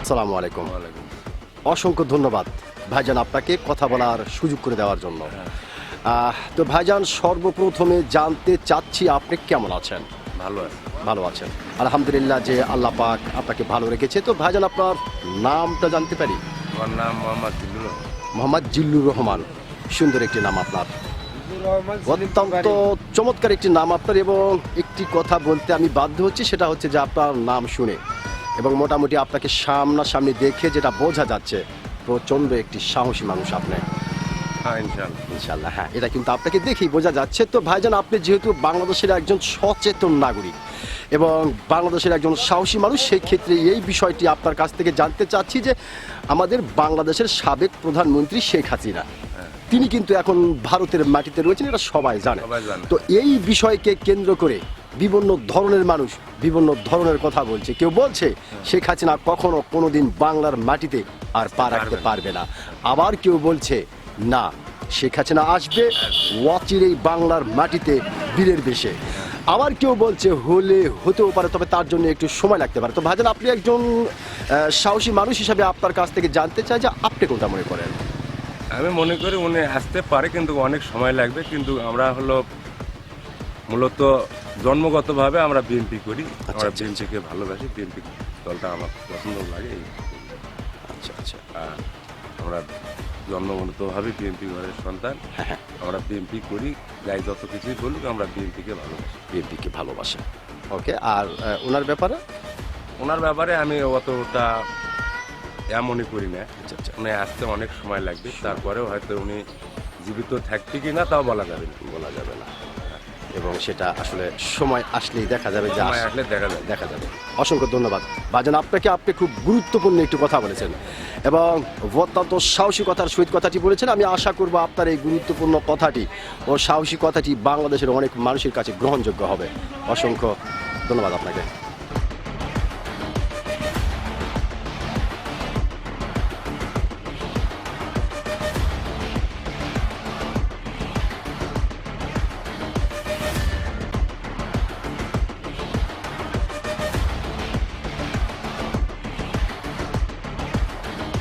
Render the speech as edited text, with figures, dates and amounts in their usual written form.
আসসালামু আলাইকুম। ওয়ালাইকুম। অসংখ্য ধন্যবাদ ভাইজান আপনাকে কথা বলার সুযোগ করে দেওয়ার জন্য। তো ভাইজান সর্বপ্রথমে জানতে চাচ্ছি আপনি কেমন আছেন? ভালো আছে। ভালো আছেন আলহামদুলিল্লাহ, যে আল্লাহ পাক আপনাকে ভালো রেখেছে। তো ভাইজান আপনার নামটা জানতে পারি? আমার নাম মোহাম্মদ জিল্লুর রহমান। মোহাম্মদ জিল্লুর রহমান, সুন্দর একটি নাম আপনার, অত্যন্ত চমৎকার একটি নাম আপনার। এবং একটি কথা বলতে আমি বাধ্য হচ্ছি, সেটা হচ্ছে যে আপনার নাম শুনে এবং মোটামুটি আপনাকে সামনাসামনি দেখে যেটা বোঝা যাচ্ছে, প্রচণ্ড একটি সাহসী মানুষ আপনি। হ্যাঁ, ইনশাআল্লাহ। ইনশাল্লাহ, হ্যাঁ, এটা কিন্তু আপনাকে দেখেই বোঝা যাচ্ছে। তো ভাইজান আপনি যেহেতু বাংলাদেশের একজন সচেতন নাগরিক এবং বাংলাদেশের একজন সাহসী মানুষ, সেই ক্ষেত্রে এই বিষয়টি আপনার কাছ থেকে জানতে চাচ্ছি যে আমাদের বাংলাদেশের সাবেক প্রধানমন্ত্রী শেখ হাসিনা, তিনি কিন্তু এখন ভারতের মাটিতে রয়েছেন, এটা সবাই জানে। সবাই জানে। তো এই বিষয়কে কেন্দ্র করে বিভিন্ন ধরনের মানুষ বিভিন্ন ধরনের কথা বলছে। কেউ বলছে শেখ হাসিনা কখনো কোনোদিন বাংলার মাটিতে আর পা রাখতে পারবে না, আবার কেউ বলছে না, শেখ হাসিনা আসবে অচিরেই বাংলার মাটিতে বীরের বেশে। আবার কেউ বলছে হতেও পারে, তবে তার জন্য একটু সময় লাগতে পারে। তো ভাইজান আপনি একজন সাহসী মানুষ হিসাবে আপনার কাছ থেকে জানতে চাই যে আপনি কোনটা মনে করেন? আমি মনে করি উনি আসতে পারে, কিন্তু অনেক সময় লাগবে। কিন্তু আমরা হলো মূলত জন্মগতভাবে আমরা বিএনপি করি। আমরা আচ্ছা। বিএনপিকে ভালোবাসি, বিএনপি দলটা আমার পছন্দ লাগে। আচ্ছা আচ্ছা, আমরা জন্মগতভাবে বিএনপি ঘরের সন্তান। হ্যাঁ, আমরা বিএনপি করি, যাই যত কিছুই বলুক আমরা বিএনপিকে ভালোবাসি। বিএনপিকে ভালোবাসে। ওকে, আর ওনার ব্যাপারে? ওনার ব্যাপারে আমি অতটা মনে করি না। আচ্ছা আচ্ছা, উনি আসতে অনেক সময় লাগবে, তারপরেও হয়তো উনি জীবিত থাকবে কি না তাও বলা যাবে না। বলা যাবে না, এবং সেটা আসলে সময় আসলেই দেখা যাবে, যে সময় আসলে দেখা যাবে। অসংখ্য ধন্যবাদ ভাইজান আপনাকে, আপনি খুব গুরুত্বপূর্ণ একটু কথা বলেছেন এবং অত্যন্ত সাহসী কথার সহিত কথাটি বলেছেন। আমি আশা করব আপনার এই গুরুত্বপূর্ণ কথাটি ও সাহসী কথাটি বাংলাদেশের অনেক মানুষের কাছে গ্রহণযোগ্য হবে। অসংখ্য ধন্যবাদ আপনাকে।